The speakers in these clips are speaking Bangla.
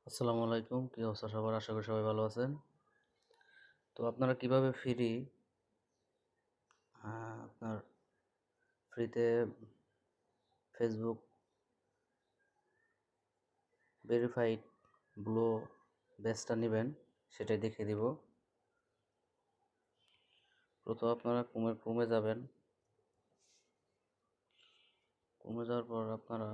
আসসালামু আলাইকুম, কি অবস্থা সবার? আশা করি সবাই ভালো আছেন। তো আপনারা কিভাবে আপনার ফ্রিতে ফেসবুক ভেরিফাইড ব্লু ব্যাচটা নেবেন সেটাই দেখিয়ে দিব। প্রথম আপনারা ক্রোমে যাবেন। ক্রোমে যাওয়ার পর আপনারা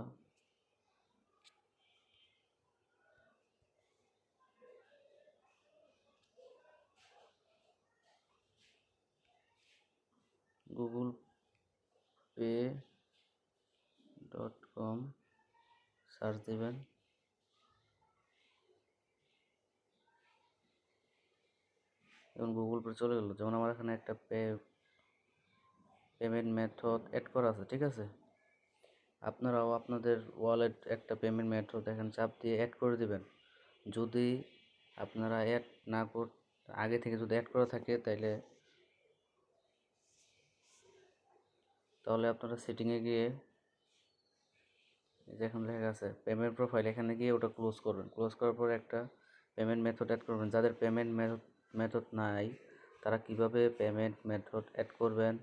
google.pay.com সার্চ দিবেন। এবং গুগল পে চলে গেল। যেমন আমার এখানে একটা পেমেন্ট মেথড অ্যাড করা আছে, ঠিক আছে? আপনারাও আপনাদের ওয়ালেট একটা পেমেন্ট মেথড এখানে চাপ দিয়ে অ্যাড করে দিবেন। যদি আপনারা অ্যাড না কর আগে থেকে যদি অ্যাড করা থাকে তাহলে আপনারা সেটিংয়ে গিয়ে যেখানে লেখা আছে পেমেন্ট প্রোফাইল, এখানে গিয়ে ওটা ক্লোজ করবেন। ক্লোজ করার পরে একটা পেমেন্ট মেথড অ্যাড করবেন। যাদের পেমেন্ট মেথড নাই তারা কিভাবে পেমেন্ট মেথড অ্যাড করবেন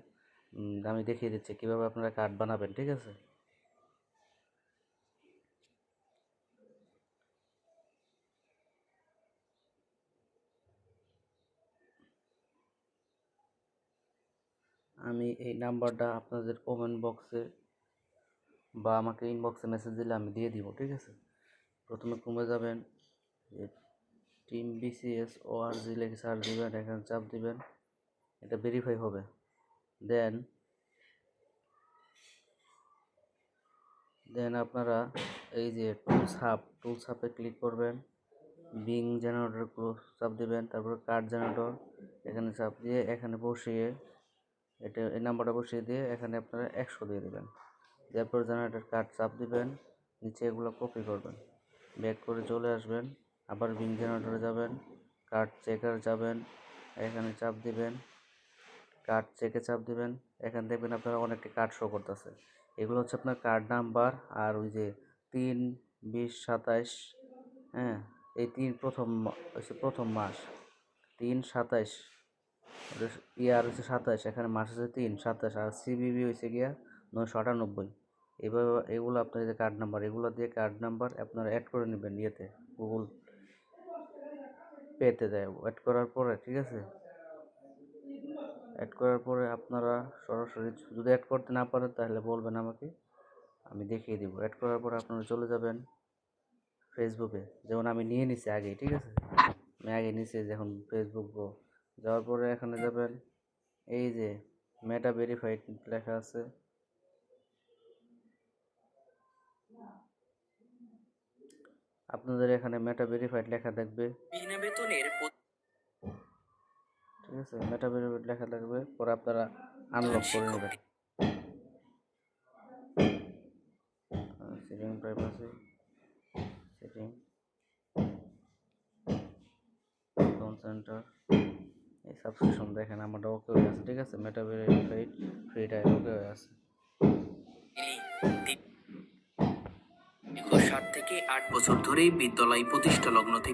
আমি দেখিয়ে দিচ্ছি কিভাবে আপনারা কার্ড বানাবেন, ঠিক আছে? আমি এই নাম্বারটা আপনাদের কমেন্ট বক্সে বা আমাকে ইনবক্সে মেসেজ দিলে আমি দিয়ে দিব, ঠিক আছে? প্রথমে কমে যাবেন, টিম বিসিএস ওআরজি লিখে সার্চ দিবেন, এখানে চাপ দিবেন, এটা ভেরিফাই হবে। দেন আপনারা এই যে টুলস হাবে ক্লিক করবেন, বিং জেনারেটর চাপ দিবেন, তারপর কার্ড জেনারেটর এখানে চাপ দিয়ে এখানে বসিয়ে এই নাম্বারটা বসিয়ে দিয়ে এখানে আপনারা 100 দিয়ে দেবেন। তারপর জেনারেটর কার্ড চাপ দিবেন, নিচে এগুলো কপি করবেন, ব্যাক করে চলে আসবেন, আবার বিং জেনারেটরে যাবেন, কার্ড চেকার যাবেন, এখানে চাপ দিবেন, কার্ড চেকে চাপ দিবেন। এখানে দেখবেন আপনারা অনেকটি কার্ড শো করতেছে। এগুলো হচ্ছে আপনার কার্ড নাম্বার আর ওই যে 3, 20, 27, হ্যাঁ, এই প্রথম মাস 3, 27, ইয়ার হচ্ছে 27, এখানে মাস হচ্ছে 3, 27 আর সিবিবি হয়েছে গিয়া 998। এইভাবে এগুলো আপনার যে কার্ড নাম্বার, এগুলো দিয়ে কার্ড নাম্বার আপনারা অ্যাড করে নেবেন ইয়েতে, গুগল পেতে দেয়। অ্যাড করার পরে, ঠিক আছে, অ্যাড করার পরে আপনারা সরাসরি যদি অ্যাড করতে না পারেন তাহলে বলবেন আমাকে, আমি দেখিয়ে দিব। অ্যাড করার পরে আপনারা চলে যাবেন ফেসবুকে, যেমন আমি নিয়ে নিছি আগে, ঠিক আছে? আমি আগে নিচে যখন ফেসবুক যাওয়ার পরে এখানে যাবেন, এই যে মেটা ভেরিফাইড লেখা আছে, আপনাদের এখানে মেটা ভেরিফাইড লেখা থাকবে, ঠিক আছে? মেটা ভেরিফাইড লেখা থাকবে, পরে আপনারা আনলক করে নেবেন। Setting privacy, setting account centre, এই সাবস্ক্রিপশন দেখেন আমারটা ওকে হয়ে আছে, ঠিক আছে? মেটা ভেরিফাইড ফ্রিটা ওকে হয়ে আছে। 7 থেকে 8 বছর ধরেই বিদ্যালয় প্রতিষ্ঠা লগ্ন থেকে